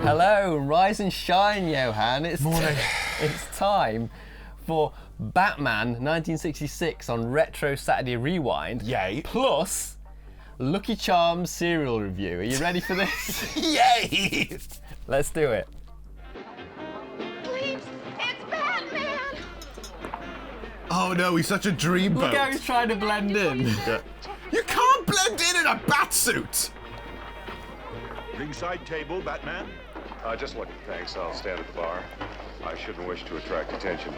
Hello, rise and shine, Johann. Morning. It's time for Batman 1966 on Retro Saturday Rewind. Yay. Plus Lucky Charms serial review. Are you ready for this? Yay! Let's do it. Please, it's Batman! Oh no, he's such a dreamboat. Look how he's trying to blend in. Yeah. You can't blend in a bat suit! Ringside table, Batman? Just looking, thanks. I'll stand at the bar. I shouldn't wish to attract attention.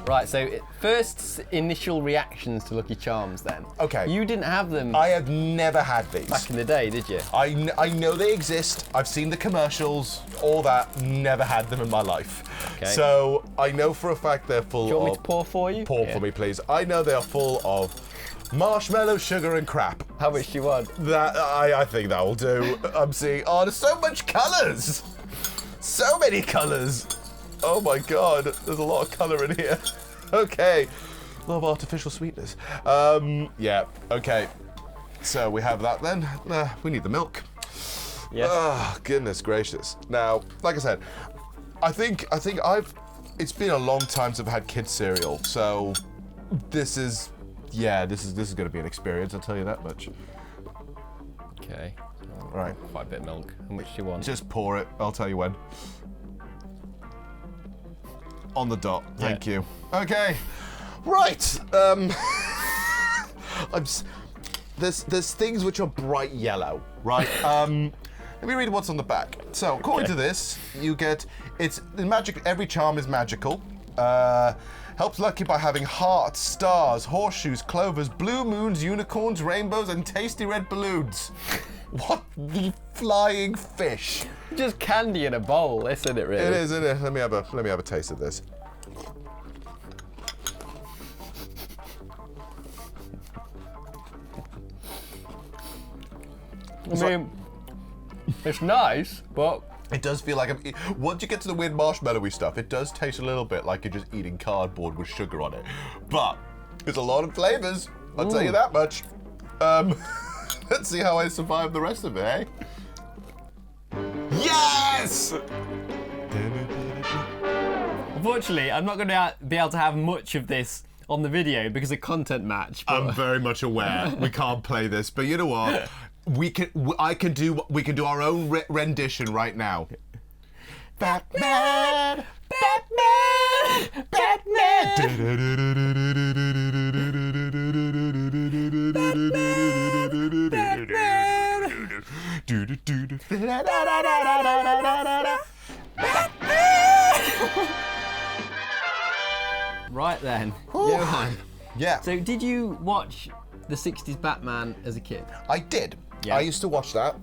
Right, so first initial reactions to Lucky Charms then. Okay. You didn't have them I have never had these. back in the day, did you? I know they exist. I've seen the commercials, all that. Never had them in my life. Okay. So I know for a fact they're full Do you want me of... to pour for you? Pour Yeah. for me, please. I know they are full of marshmallow, sugar, and crap. How much do you want? That I think that will do. I'm seeing. Oh, there's so much colours. So many colours. Oh my god, there's a lot of colour in here. Okay, a lot of artificial sweetness. Yeah. Okay. So we have that then. We need the milk. Yes. Oh, goodness gracious. Now, like I said, I think it's been a long time since I've had kids cereal, so this is going to be an experience. I'll tell you that much. Okay. Right. Quite a bit of milk. How much do you want? Just pour it. I'll tell you when. On the dot. Thank you. Okay. Right. There's things which are bright yellow, right? Let me read what's on the back. So, according to this, you get it's magic. Every charm is magical. Helps lucky by having hearts, stars, horseshoes, clovers, blue moons, unicorns, rainbows, and tasty red balloons. What the flying fish? Just candy in a bowl, isn't it, really? It is, isn't it? Let me have a taste of this. I mean, it's nice, but It does feel like once you get to the weird marshmallowy stuff, it does taste a little bit like you're just eating cardboard with sugar on it. But there's a lot of flavors. I'll tell you that much. Let's see how I survive the rest of it, eh? Yes! unfortunately, I'm not going to be able to have much of this on the video because of content match. But... I'm very much aware we can't play this, but you know what? We can do our own rendition right now. Batman, Batman, Right then, Johann. Yeah. So did you watch the 60s Batman as a kid? I did. Yeah. I used to watch that.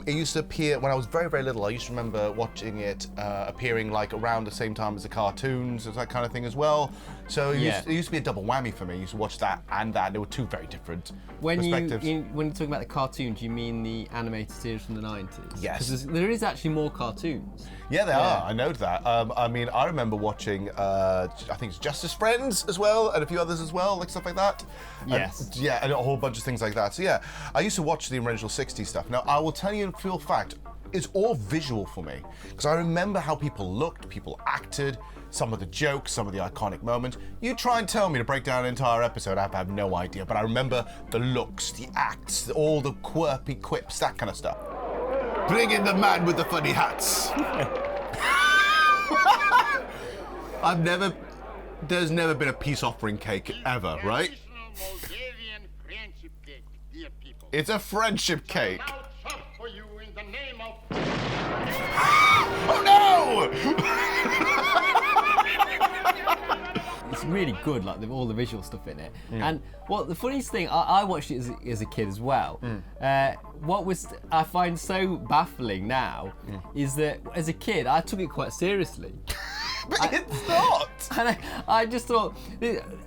It used to appear when I was very, very little. I used to remember watching it appearing like around the same time as the cartoons, that kind of thing as well. So it used to be a double whammy for me. I used to watch that and that. They were two very different perspectives. When you're talking about the cartoons, you mean the animated series from the 90s? Yes. Because there is actually more cartoons. Yeah, there are. I know that. I mean, I remember watching, I think it's Justice Friends as well, and a few others as well, like stuff like that. Yes. And a whole bunch of things like that. So yeah, I used to watch the original 60s stuff. Now, I will tell you a real fact, it's all visual for me. Because I remember how people looked, people acted, some of the jokes, some of the iconic moments. You try and tell me to break down an entire episode, I have no idea. But I remember the looks, the acts, all the quirky quips, that kind of stuff. Bring in the man with the funny hats. There's never been a peace offering cake ever, right? It's a friendship cake. Oh no! It's really good, like all the visual stuff in it. And the funniest thing, I watched it as a kid as well. What I find so baffling now is that as a kid, I took it quite seriously. But it's not. And I just thought,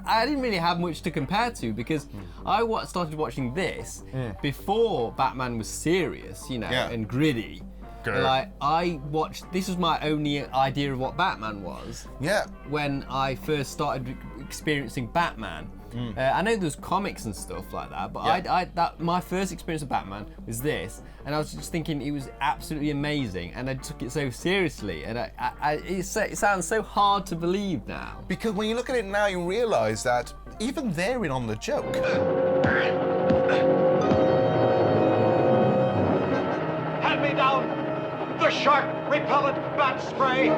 I didn't really have much to compare to because I started watching this before Batman was serious, and gritty. Joker. Like, I watched, this was my only idea of what Batman was Yeah. when I first started experiencing Batman. I know there's comics and stuff like that, but Yeah. my first experience of Batman was this, and I was just thinking it was absolutely amazing, and I took it so seriously, and it sounds so hard to believe now. Because when you look at it now, you realise that even they're in on the joke. Hand me down the shark repellent bat spray.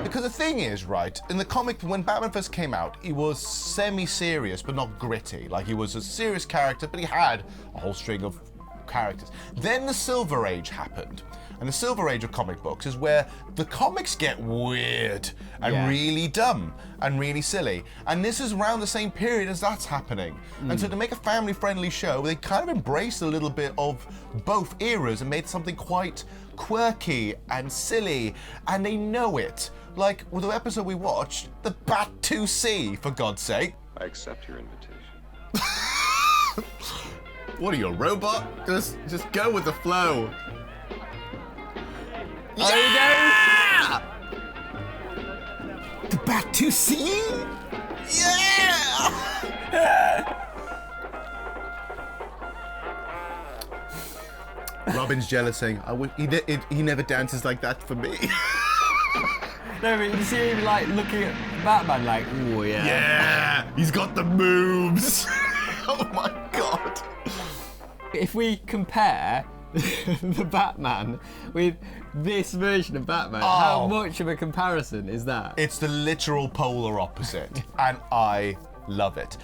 Because the thing is, right, in the comic, when Batman first came out, he was semi-serious, but not gritty. Like, he was a serious character, but he had a whole string of characters. Then the Silver Age happened. And the Silver Age of comic books is where the comics get weird and really dumb and really silly. And this is around the same period as that's happening. And so to make a family-friendly show, they kind of embraced a little bit of both eras and made something quite quirky and silly, and they know it. Like with the episode we watched, the Bat 2C, for God's sake. I accept your invitation. What are you, a robot? Just go with the flow. Yeah! The Bat 2C? Yeah! Robin's jealous, saying, he never dances like that for me. No, but you see him like looking at Batman like, oh yeah. Yeah! He's got the moves! Oh my god! If we compare the Batman with this version of Batman, how much of a comparison is that? It's the literal polar opposite, and I love it.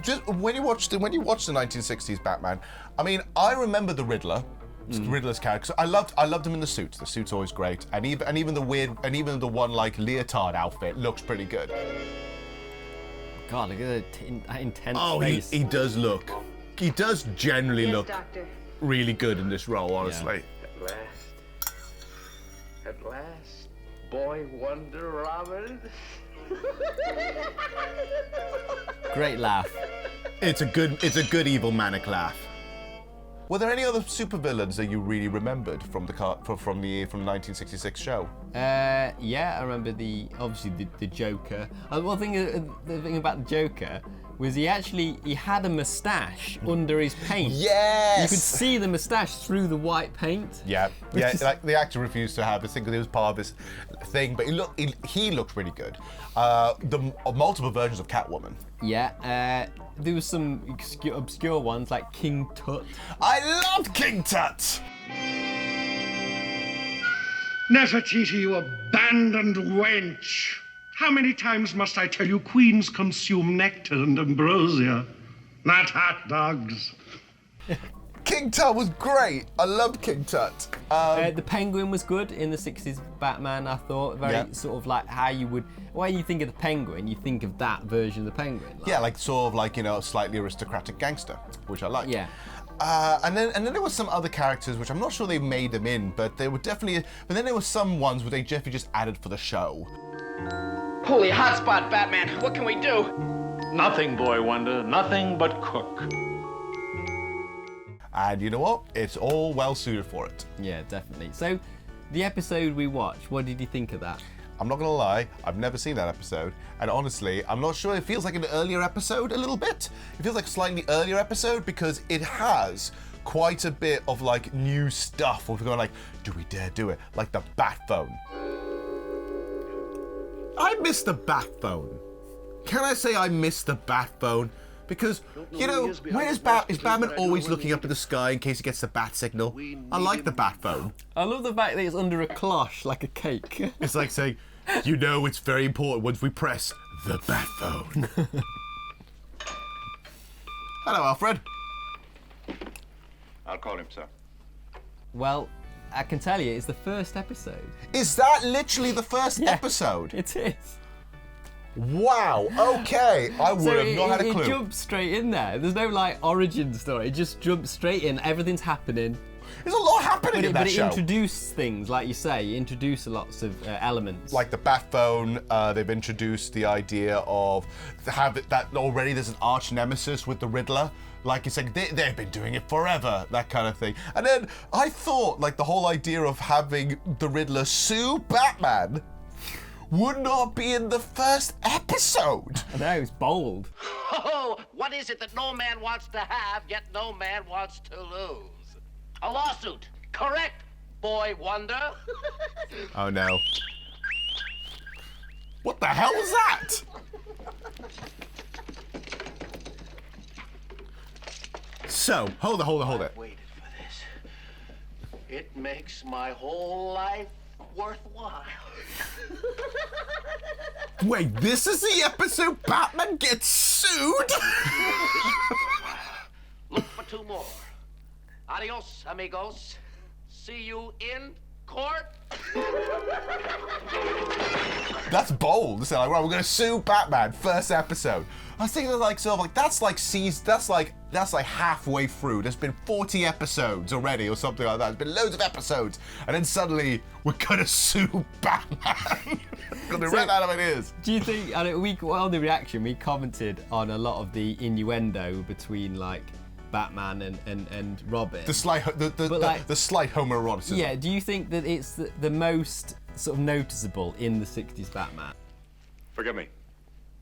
Just when you watch the 1960s Batman, I mean, I remember the Riddler. Riddler's character. I loved him in the suit. The suit's always great, and even the one like leotard outfit looks pretty good. God, look at that intense face. He does look. He does generally Yes, look Doctor. really good in this role, honestly. At last, boy wonder Robin. Great laugh. It's a good evil manic laugh. Were there any other supervillains that you really remembered from the 1966 show? Yeah, I remember obviously the Joker. The thing about the Joker was he had a moustache under his paint. Yes! You could see the moustache through the white paint. Yeah, like the actor refused to have this thing because it was part of his thing, but he looked really good. The multiple versions of Catwoman. Yeah, there was some obscure ones like King Tut. I loved King Tut! Nefertiti, you abandoned wench! How many times must I tell you queens consume nectar and ambrosia, not hot dogs? King Tut was great. I loved King Tut. The Penguin was good in the 60s Batman, I thought. Very sort of like how you would, when you think of the Penguin, you think of that version of the Penguin. Yeah, like sort of like, slightly aristocratic gangster, which I like. Yeah. And then there were some other characters which I'm not sure they made them in, but they were definitely. But then there were some ones where they definitely just added for the show. Holy hotspot, Batman. What can we do? Nothing, boy wonder. Nothing but cook. And you know what? It's all well suited for it. Yeah, definitely. So, the episode we watched, what did you think of that? I'm not gonna lie, I've never seen that episode, and honestly, I'm not sure. It feels like an earlier episode a little bit. It feels like a slightly earlier episode because it has quite a bit of like new stuff. We're going like, do we dare do it? Like the Batphone. I miss the Batphone. Can I say I miss the Batphone? Because, when is Batman always looking up at the sky in case he gets the bat signal? I like the Batphone. I love the fact that it's under a cloche, like a cake. It's like saying, it's very important once we press the Batphone. Hello, Alfred. I'll call him, sir. Well, I can tell you, it's the first episode. Is that literally the first episode? It is. Wow, okay. I would have not had a clue. It jumps straight in there. There's no like origin story. It just jumps straight in. Everything's happening. There's a lot happening in that But it show. introduced things, like you say, it introduced lots of elements. Like the Batphone, they've introduced the idea of that already there's an arch nemesis with the Riddler. Like it's like they've been doing it forever, that kind of thing. And then I thought like the whole idea of having the Riddler sue Batman would not be in the first episode. I know, it's bold. Oh, what is it that no man wants to have, yet no man wants to lose? A lawsuit. Correct, boy wonder. Oh no. What the hell was that? So, hold it. Waited for this. It makes my whole life worthwhile. Wait, this is the episode Batman gets sued? Look for 2 more. Adios, amigos. See you in court. That's bold. It's like, right, we're gonna sue Batman, first episode. I was thinking like sort of like that's like halfway through. There's been 40 episodes already or something like that. There's been loads of episodes. And then suddenly we're gonna sue Batman. Because we ran out of ideas. Do you think, on the reaction, we commented on a lot of the innuendo between like Batman and Robin. The slight homoeroticism. Yeah, do you think that it's the most sort of noticeable in the 60s Batman? Forgive me.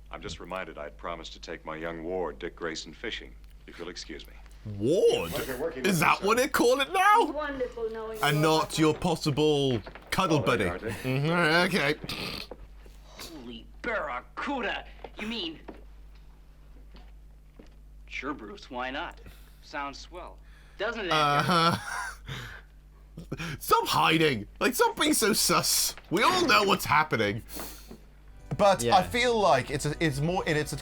I'm just reminded I'd promised to take my young ward, Dick Grayson, fishing. If you'll excuse me. Ward? Is that what they call it now? Wonderful knowing And not your possible cuddle buddy. Mhm, okay. Holy barracuda. You mean... Sure, Bruce, why not? Sounds swell. Doesn't it? Stop hiding. Like, stop being so sus. We all know what's happening. But Yeah. I feel like it's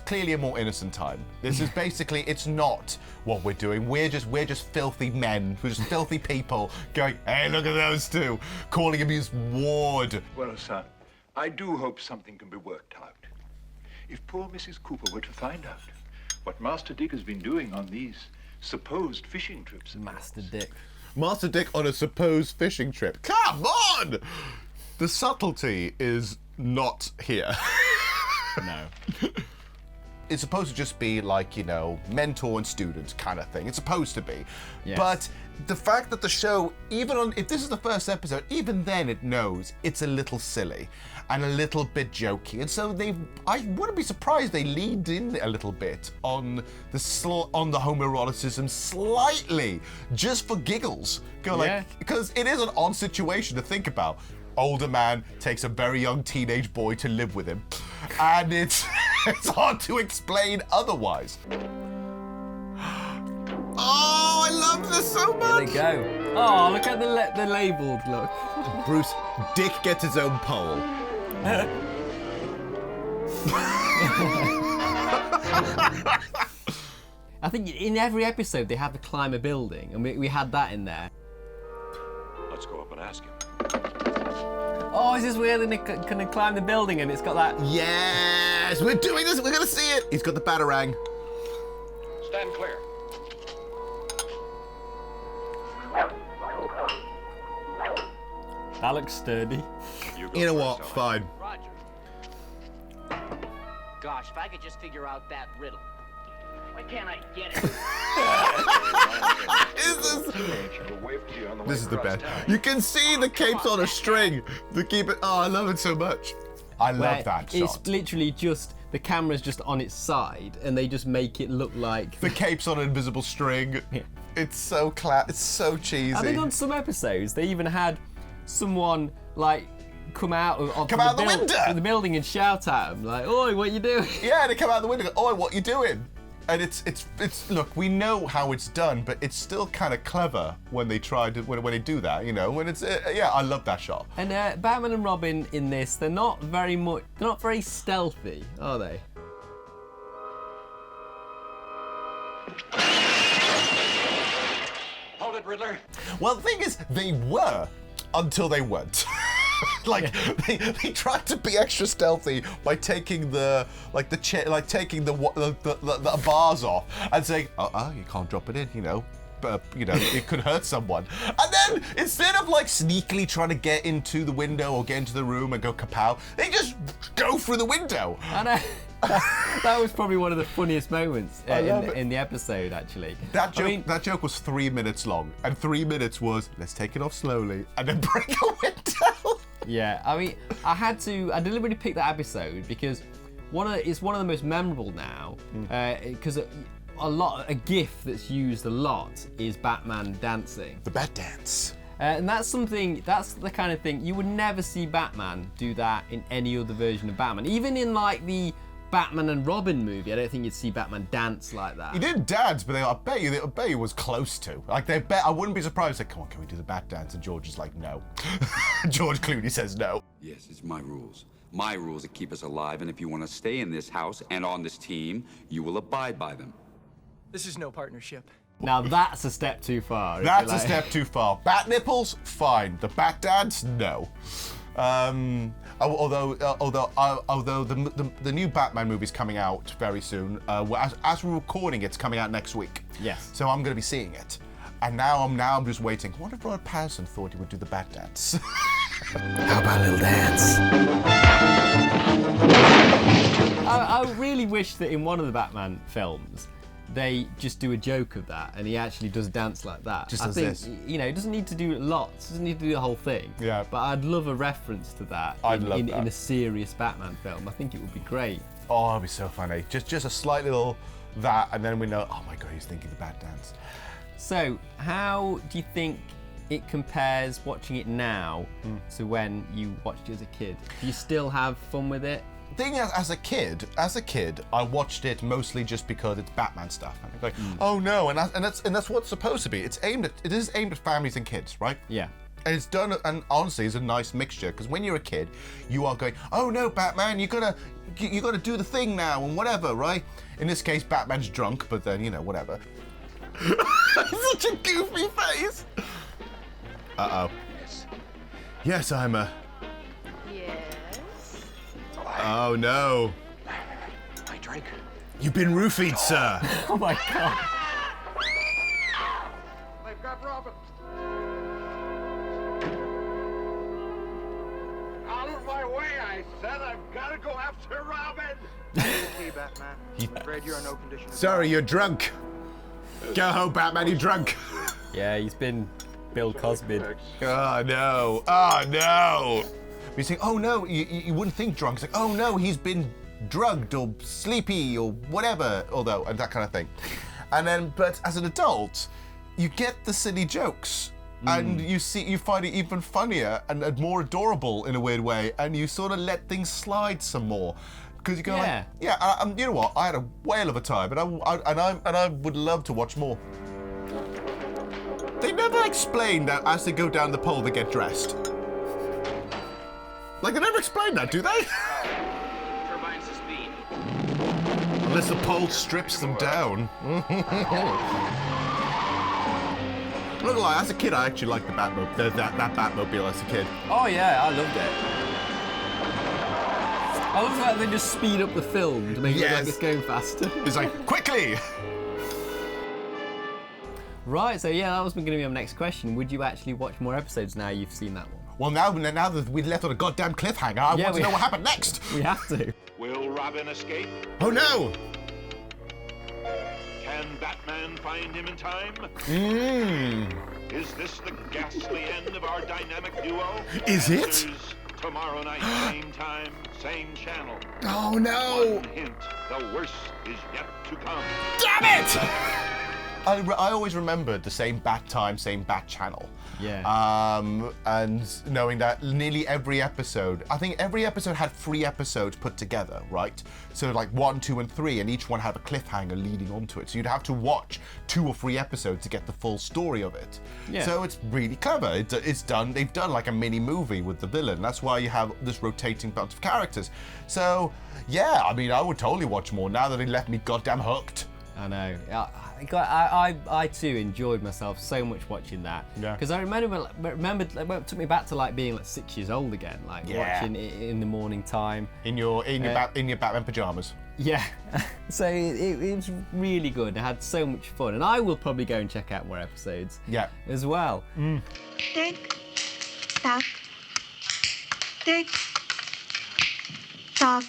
clearly a more innocent time. This is basically, it's not what we're doing. We're just filthy men, we're just filthy people going, hey, look at those two, calling him his ward. Well, son, I do hope something can be worked out. If poor Mrs. Cooper were to find out what Master Dick has been doing on these supposed fishing trips. Master Dick. Master Dick on a supposed fishing trip. Come on! The subtlety is not here. No. It's supposed to just be like, you know, mentor and student kind of thing. It's supposed to be. Yes. But the fact that the show, if this is the first episode, even then it knows it's a little silly and a little bit jokey. And so I wouldn't be surprised they leaned in a little bit on the homoeroticism slightly, just for giggles. Because it is an odd situation to think about. Older man takes a very young teenage boy to live with him, and it's hard to explain otherwise. Oh, I love this so much. There you go. Oh, look at the labelled look. Bruce, Dick gets his own pole. I think in every episode they have to climb a building, and we had that in there. Let's go up and ask him. Oh, is this weird? And they can climb the building, and it's got that. Yes, we're doing this. We're gonna see it. He's got the batarang. Stand clear. That looks sturdy. You know what? first, Fine. Roger. Gosh, if I could just figure out that riddle. Why can't I get it? This is the best. You can see the cape's on a string. The keep it. Oh, I love it so much. I love that shot. It's literally just the camera's just on its side, and they just make it look like The cape's on an invisible string. Yeah. It's so it's so cheesy. I think on some episodes they even had someone like come out of out the window! the building and shout at him like, "Oi, what you doing?" Yeah, they come out the window and go, "Oi, what you doing?" And it's look, we know how it's done, but it's still kind of clever when they try to when they do that, you know. When it's yeah, I love that shot. And Batman and Robin in this, they're not very stealthy, are they? Hold it, Riddler. Well, the thing is, they were until they weren't. Like they tried to be extra stealthy by taking the bars off and saying, you can't drop it in, you know. it could hurt someone. And then instead of like sneakily trying to get into the window or get into the room and go kapow, they just go through the window. I know. That was probably one of the funniest moments in the episode, actually. That joke was 3 minutes long, and 3 minutes was let's take it off slowly and then break a window. Yeah, I mean, I deliberately picked that episode because it's one of the most memorable now, because a GIF that's used a lot is Batman dancing. The Batdance. And that's the kind of thing, you would never see Batman do that in any other version of Batman. Even in like the Batman and Robin movie, I don't think you'd see Batman dance like that. He didn't dance, but I bet you was close to. Like I wouldn't be surprised. Like, come on, can we do the Batdance? And George is like, no. George Clooney says no. Yes, it's my rules. My rules that keep us alive, and if you want to stay in this house and on this team, you will abide by them. This is no partnership. Now that's a step too far. That's a step too far. Bat nipples, fine. The Batdance, no. Although the new Batman movie is coming out very soon. As we're recording, it's coming out next week. Yes. So I'm going to be seeing it, and now I'm just waiting. I wonder if Robert Pattinson thought he would do the Batdance. How about a little dance? I really wish that in one of the Batman films they just do a joke of that, and he actually does dance like that. Just I as think, this. you know, he doesn't need to do lots, doesn't need to do the whole thing. Yeah. But I'd love a reference to that in a serious Batman film. I think it would be great. Oh, it'd be so funny. Just a slight little that, and then we know, oh my God, he's thinking the Batdance. So, how do you think it compares watching it now to when you watched it as a kid? Do you still have fun with it? Thing is, as a kid, I watched it mostly just because it's Batman stuff. And like, oh no, and that's what it's supposed to be. It is aimed at families and kids, right? Yeah. And it's done, and honestly, it's a nice mixture. Because when you're a kid, you are going, oh no, Batman, you gotta do the thing now and whatever, right? In this case, Batman's drunk, but then whatever. Such a goofy face. Uh oh. Yes, I'm a. Oh no. My drink. You've been roofied, sir. Oh my God. They've got Robin. Out of my way, I said. I've got to go after Robin. Okay, Batman. I'm afraid you're in no condition. Sorry, you're drunk. Go home, Batman, you're drunk. Yeah, he's been Bill Cosby. Oh no. Oh no. You think, oh no, you wouldn't think drunk. It's like, oh no, he's been drugged or sleepy or whatever, and that kind of thing. And then, but as an adult, you get the silly jokes, and you find it even funnier and more adorable in a weird way, and you sort of let things slide some more. Because you go like, you know what, I had a whale of a time, and I would love to watch more. They never explain that as they go down the pole, they get dressed. Like, they never explain that, do they? Turbines to speed. Unless the pole strips them down. Not gonna lie, as a kid, I actually liked the Batmobile, that Batmobile as a kid. Oh yeah, I loved it. I love that they just speed up the film to make it look like it's going faster. It's like, quickly! Right, so yeah, that was going to be my next question. Would you actually watch more episodes now you've seen that one? Well, now that we've left on a goddamn cliffhanger, I want to know what happened next. We have to. Will Robin escape? Oh no! Can Batman find him in time? Is this the ghastly end of our dynamic duo? Is it? Answers tomorrow night, same time, same channel. Oh no! One hint, the worst is yet to come. Damn it! I always remembered the same bat time, same bat channel. Yeah. And knowing that nearly every episode, I think every episode had 3 episodes put together, right? So like 1, 2, and 3, and each one had a cliffhanger leading onto it. So you'd have to watch 2 or 3 episodes to get the full story of it. Yeah. So it's really clever. It's done. They've done like a mini movie with the villain. That's why you have this rotating bunch of characters. So yeah, I mean, I would totally watch more now that they left me goddamn hooked. I know. I too enjoyed myself so much watching that. Yeah. Because I remembered it took me back to like being like 6 years old again, like watching it in the morning time. In your Batman pajamas. Yeah, so it was really good. I had so much fun, and I will probably go and check out more episodes. Yeah. As well. Tick, tock, tick, tock.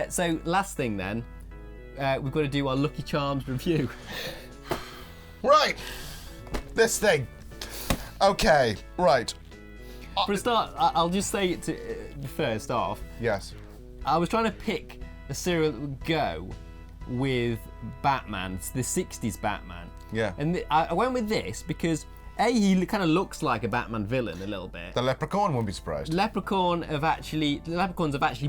So last thing then, we've got to do our Lucky Charms review. Right. This thing. Okay. Right. For a start, I'll just say it to, first off. Yes. I was trying to pick a serial that would go with Batman, the 60s Batman. Yeah. And I went with this because he kind of looks like a Batman villain a little bit. The Leprechaun won't be surprised. Leprechauns have actually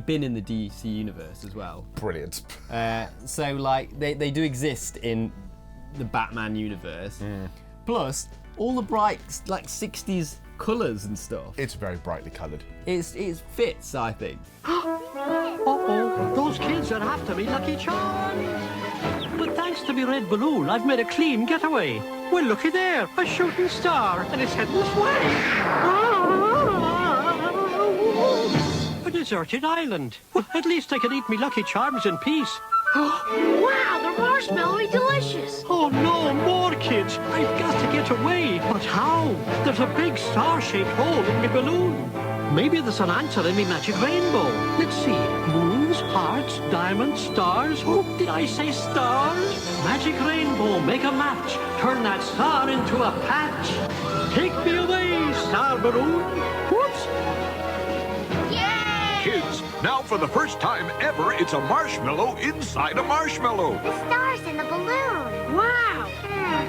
been in the DC universe as well. Brilliant. So like they do exist in the Batman universe. Plus all the bright like 60s colours and stuff. It's very brightly coloured. It fits, I think. Uh-oh, those kids are after me Lucky Charms. But thanks to me red balloon, I've made a clean getaway. Well, looky there, a shooting star, and it's heading this way. A deserted island. Well, at least I can eat me Lucky Charms in peace. Wow, they're marshmallowy delicious. Oh no, more kids! I've got to get away. But how? There's a big star-shaped hole in my balloon. Maybe there's an answer in my magic rainbow. Let's see. Moons, hearts, diamonds, stars. Oh, did I say stars? Magic rainbow, make a match. Turn that star into a patch. Take me away, star balloon. Whoops! Kids, now for the first time ever, it's a marshmallow inside a marshmallow. The stars in the balloon. Wow.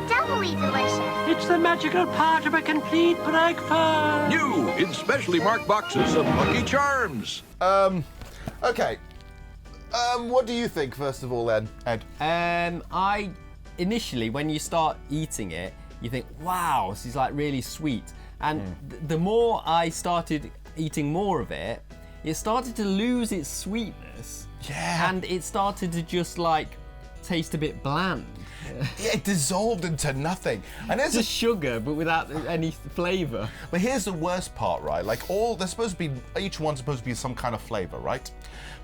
Doubly delicious. It's the magical part of a complete breakfast. New in specially marked boxes of Lucky Charms. Okay. What do you think, first of all, then, Ed? I initially, when you start eating it, you think, wow, this is like really sweet. And the more I started eating more of it, it started to lose its sweetness. Yeah. And it started to just like taste a bit bland. Yeah, it dissolved into nothing. And It's just sugar, but without any flavour. But here's the worst part, right? Like they're supposed to be, each one's supposed to be some kind of flavour, right?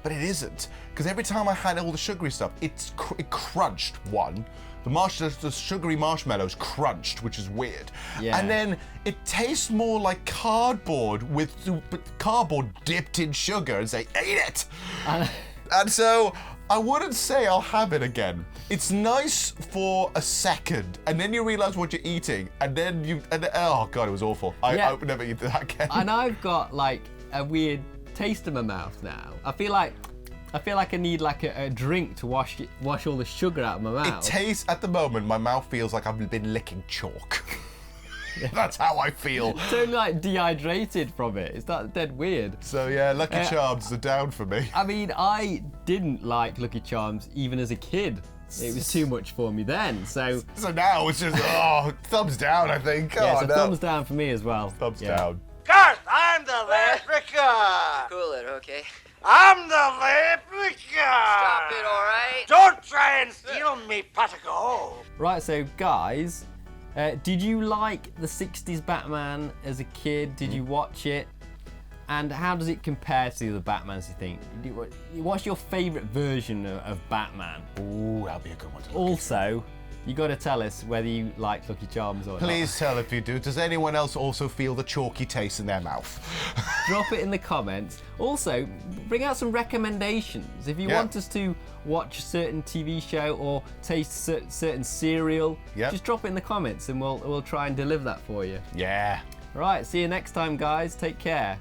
But it isn't, because every time I had all the sugary stuff, it crunched one. The sugary marshmallows crunched, which is weird. Yeah. And then it tastes more like cardboard with cardboard dipped in sugar, and say, eat it! And so I wouldn't say I'll have it again. It's nice for a second, and then you realise what you're eating, and then oh god, it was awful. I would never eat that again. And I've got like a weird taste in my mouth now. I feel like I need like a drink to wash all the sugar out of my mouth. It tastes, at the moment, my mouth feels like I've been licking chalk. That's how I feel. Totally like dehydrated from it. It's that dead weird. So yeah, Lucky Charms are down for me. I mean, I didn't like Lucky Charms even as a kid. It was too much for me then. So now it's just thumbs down, I think. Yeah, so thumbs down for me as well. Thumbs down. Garth, I'm the leprechaun. Cool it, okay? I'm the leprechaun. Stop it, all right? Don't try and steal me pot of gold. Right, so guys, did you like the 60s Batman as a kid? Did you watch it? And how does it compare to the Batmans, you think? What's your favourite version of Batman? Ooh, that'll be a good one to look Also, you got to tell us whether you like Lucky Charms or not. Please tell if you do. Does anyone else also feel the chalky taste in their mouth? Drop it in the comments. Also, bring out some recommendations. If you want us to watch a certain TV show or taste certain cereal, just drop it in the comments and we'll try and deliver that for you. Yeah. Right, see you next time, guys. Take care.